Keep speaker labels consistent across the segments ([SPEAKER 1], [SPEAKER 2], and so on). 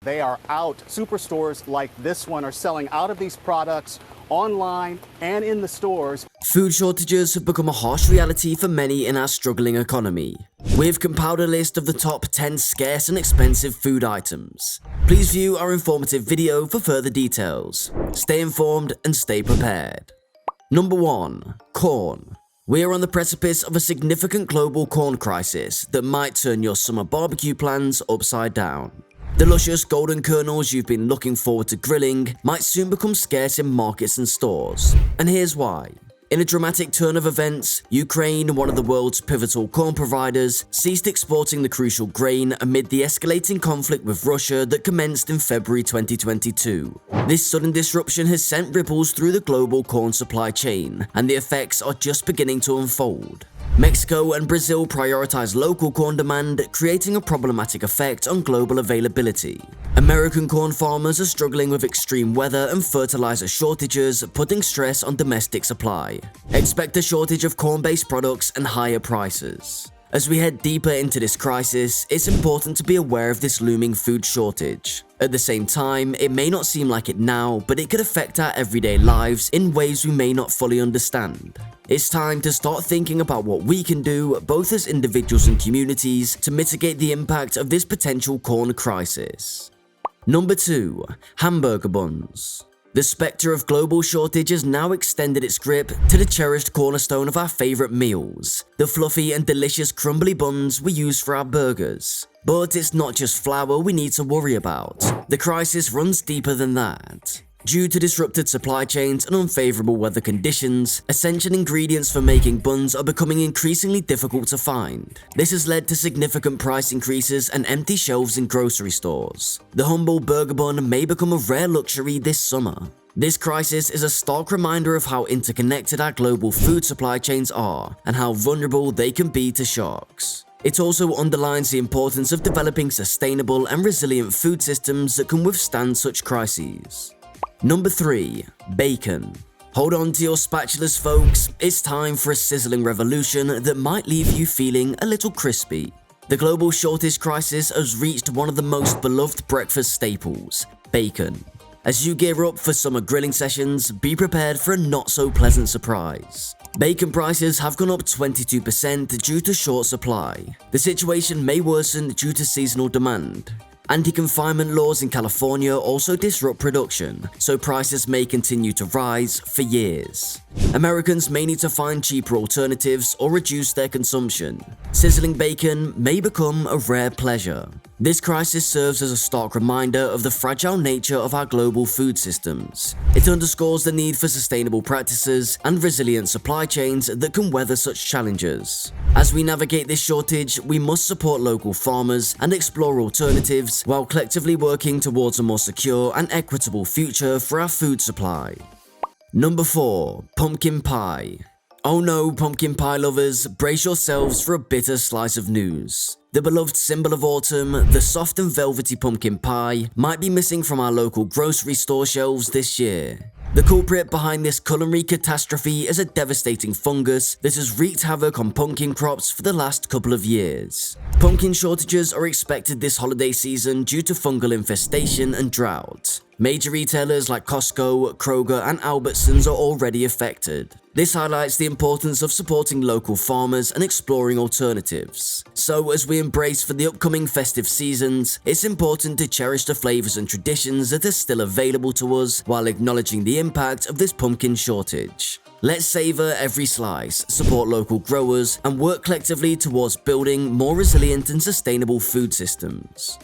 [SPEAKER 1] They are out. Superstores like this one are selling out of these products online and in the stores.
[SPEAKER 2] Food shortages have become a harsh reality for many in our struggling economy. We've compiled a list of the top 10 scarce and expensive food items. Please view our informative video for further details. Stay informed and stay prepared. Number 1. Corn. We are on the precipice of a significant global corn crisis that might turn your summer barbecue plans upside down. The luscious golden kernels you've been looking forward to grilling might soon become scarce in markets and stores. And here's why. In a dramatic turn of events, Ukraine, one of the world's pivotal corn providers, ceased exporting the crucial grain amid the escalating conflict with Russia that commenced in February 2022. This sudden disruption has sent ripples through the global corn supply chain, and the effects are just beginning to unfold. Mexico and Brazil prioritize local corn demand, creating a problematic effect on global availability. American corn farmers are struggling with extreme weather and fertilizer shortages, putting stress on domestic supply. Expect a shortage of corn-based products and higher prices. As we head deeper into this crisis, it's important to be aware of this looming food shortage. At the same time, it may not seem like it now, but it could affect our everyday lives in ways we may not fully understand. It's time to start thinking about what we can do, both as individuals and communities, to mitigate the impact of this potential corn crisis. Number 2. Hamburger buns. The spectre of global shortage has now extended its grip to the cherished cornerstone of our favorite meals, the fluffy and delicious crumbly buns we use for our burgers. But it's not just flour we need to worry about. The crisis runs deeper than that. Due to disrupted supply chains and unfavorable weather conditions, essential ingredients for making buns are becoming increasingly difficult to find. This has led to significant price increases and empty shelves in grocery stores. The humble burger bun may become a rare luxury this summer. This crisis is a stark reminder of how interconnected our global food supply chains are and how vulnerable they can be to shocks. It also underlines the importance of developing sustainable and resilient food systems that can withstand such crises. Number 3. Bacon. Hold on to your spatulas, folks. It's time for a sizzling revolution that might leave you feeling a little crispy. The global shortage crisis has reached one of the most beloved breakfast staples, bacon. As you gear up for summer grilling sessions, be prepared for a not-so-pleasant surprise. Bacon prices have gone up 22% due to short supply. The situation may worsen due to seasonal demand. Anti-confinement laws in California also disrupt production, so prices may continue to rise for years. Americans may need to find cheaper alternatives or reduce their consumption. Sizzling bacon may become a rare pleasure. This crisis serves as a stark reminder of the fragile nature of our global food systems. It underscores the need for sustainable practices and resilient supply chains that can weather such challenges. As we navigate this shortage, we must support local farmers and explore alternatives while collectively working towards a more secure and equitable future for our food supply. Number 4. Pumpkin pie. Oh no, pumpkin pie lovers, brace yourselves for a bitter slice of news. The beloved symbol of autumn, the soft and velvety pumpkin pie, might be missing from our local grocery store shelves this year. The culprit behind this culinary catastrophe is a devastating fungus that has wreaked havoc on pumpkin crops for the last couple of years. Pumpkin shortages are expected this holiday season due to fungal infestation and drought. Major retailers like Costco, Kroger, and Albertsons are already affected. This highlights the importance of supporting local farmers and exploring alternatives. So, as we embrace for the upcoming festive seasons, it's important to cherish the flavors and traditions that are still available to us while acknowledging the impact of this pumpkin shortage. Let's savor every slice, support local growers, and work collectively towards building more resilient and sustainable food systems.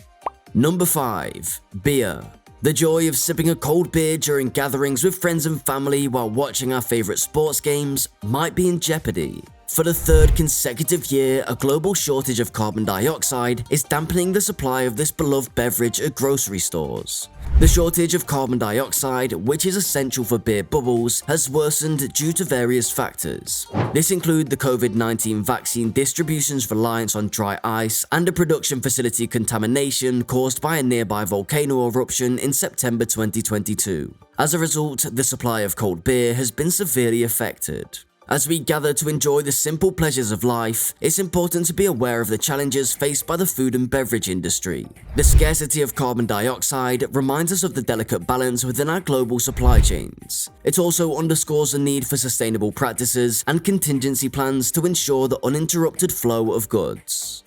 [SPEAKER 2] Number 5. Beer. The joy of sipping a cold beer during gatherings with friends and family while watching our favorite sports games might be in jeopardy. For the third consecutive year, a global shortage of carbon dioxide is dampening the supply of this beloved beverage at grocery stores. The shortage of carbon dioxide, which is essential for beer bubbles, has worsened due to various factors. This include the COVID-19 vaccine distribution's reliance on dry ice and a production facility contamination caused by a nearby volcano eruption in September 2022. As a result, the supply of cold beer has been severely affected. As we gather to enjoy the simple pleasures of life, it's important to be aware of the challenges faced by the food and beverage industry. The scarcity of carbon dioxide reminds us of the delicate balance within our global supply chains. It also underscores the need for sustainable practices and contingency plans to ensure the uninterrupted flow of goods.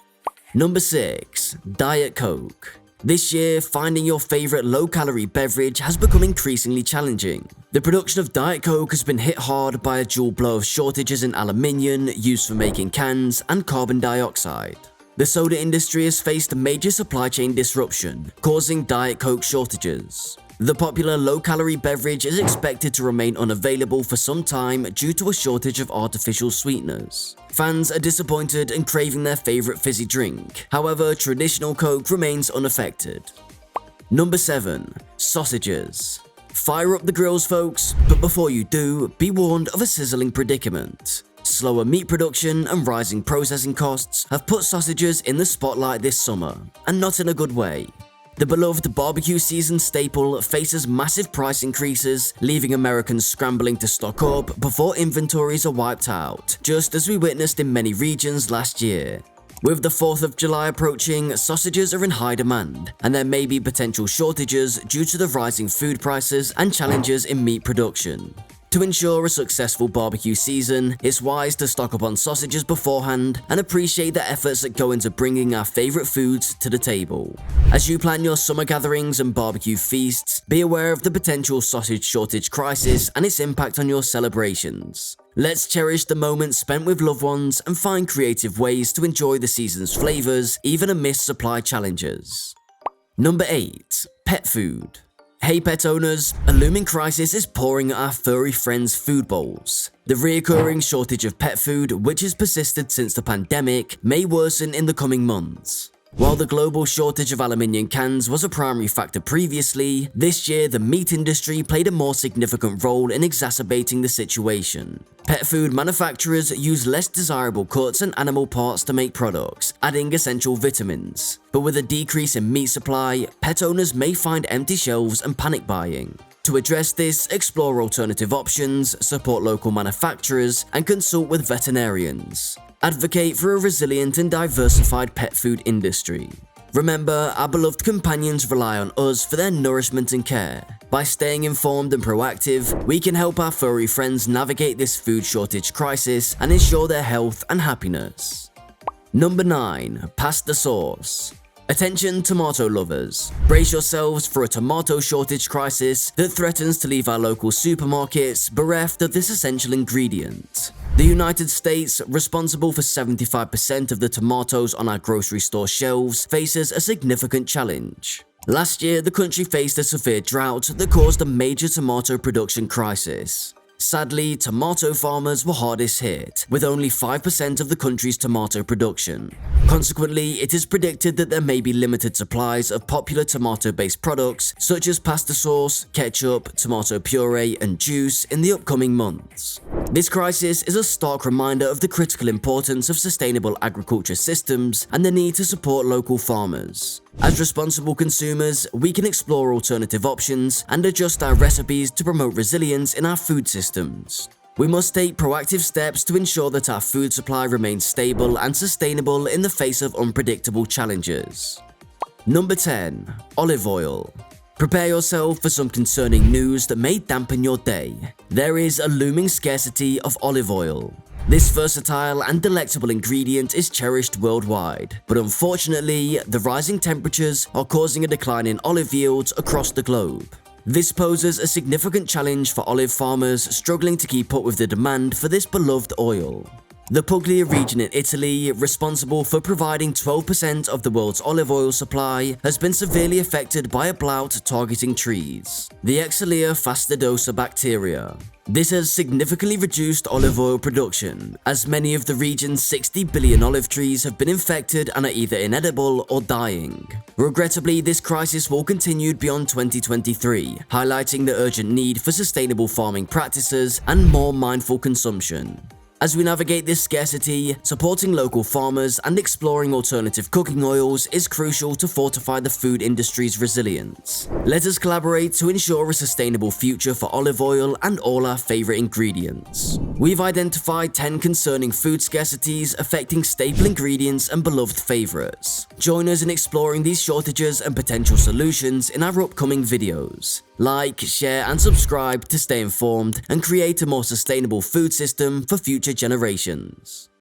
[SPEAKER 2] Number 6. Diet Coke. This year, finding your favorite low-calorie beverage has become increasingly challenging. The production of Diet Coke has been hit hard by a dual blow of shortages in aluminium used for making cans and carbon dioxide. The soda industry has faced a major supply chain disruption, causing Diet Coke shortages. The popular low-calorie beverage is expected to remain unavailable for some time due to a shortage of artificial sweeteners. Fans are disappointed and craving their favorite fizzy drink. However, traditional Coke remains unaffected. Number 7. Sausages. Fire up the grills, folks, but before you do, be warned of a sizzling predicament. Slower meat production and rising processing costs have put sausages in the spotlight this summer, and not in a good way. The beloved barbecue season staple faces massive price increases, leaving Americans scrambling to stock up before inventories are wiped out, just as we witnessed in many regions last year. With the 4th of July approaching, sausages are in high demand, and there may be potential shortages due to the rising food prices and challenges in meat production. To ensure a successful barbecue season, it's wise to stock up on sausages beforehand and appreciate the efforts that go into bringing our favorite foods to the table. As you plan your summer gatherings and barbecue feasts, be aware of the potential sausage shortage crisis and its impact on your celebrations. Let's cherish the moments spent with loved ones and find creative ways to enjoy the season's flavors, even amidst supply challenges. Number 8. Pet food. Hey pet owners, a looming crisis is pouring at our furry friends' food bowls. The reoccurring shortage of pet food, which has persisted since the pandemic, may worsen in the coming months. While the global shortage of aluminium cans was a primary factor previously, this year the meat industry played a more significant role in exacerbating the situation. Pet food manufacturers use less desirable cuts and animal parts to make products, adding essential vitamins. But with a decrease in meat supply, pet owners may find empty shelves and panic buying. To address this, explore alternative options, support local manufacturers, and consult with veterinarians. Advocate for a resilient and diversified pet food industry. Remember, our beloved companions rely on us for their nourishment and care. By staying informed and proactive, we can help our furry friends navigate this food shortage crisis and ensure their health and happiness. Number 9. Pasta sauce. Attention tomato lovers, brace yourselves for a tomato shortage crisis that threatens to leave our local supermarkets bereft of this essential ingredient. The United States, responsible for 75% of the tomatoes on our grocery store shelves, faces a significant challenge. Last year, the country faced a severe drought that caused a major tomato production crisis. Sadly, tomato farmers were hardest hit, with only 5% of the country's tomato production. Consequently, it is predicted that there may be limited supplies of popular tomato-based products such as pasta sauce, ketchup, tomato puree, and juice in the upcoming months. This crisis is a stark reminder of the critical importance of sustainable agriculture systems and the need to support local farmers. As responsible consumers, we can explore alternative options and adjust our recipes to promote resilience in our food systems. We must take proactive steps to ensure that our food supply remains stable and sustainable in the face of unpredictable challenges. Number 10. Olive oil. Prepare yourself for some concerning news that may dampen your day. There is a looming scarcity of olive oil. This versatile and delectable ingredient is cherished worldwide, but unfortunately, the rising temperatures are causing a decline in olive yields across the globe. This poses a significant challenge for olive farmers struggling to keep up with the demand for this beloved oil. The Puglia region in Italy, responsible for providing 12% of the world's olive oil supply, has been severely affected by a blight targeting trees, the Xylella fastidiosa bacteria. This has significantly reduced olive oil production, as many of the region's 60 billion olive trees have been infected and are either inedible or dying. Regrettably, this crisis will continue beyond 2023, highlighting the urgent need for sustainable farming practices and more mindful consumption. As we navigate this scarcity, supporting local farmers and exploring alternative cooking oils is crucial to fortify the food industry's resilience. Let us collaborate to ensure a sustainable future for olive oil and all our favorite ingredients. We've identified 10 concerning food scarcities affecting staple ingredients and beloved favorites. Join us in exploring these shortages and potential solutions in our upcoming videos. Like, share, and subscribe to stay informed and create a more sustainable food system for future generations.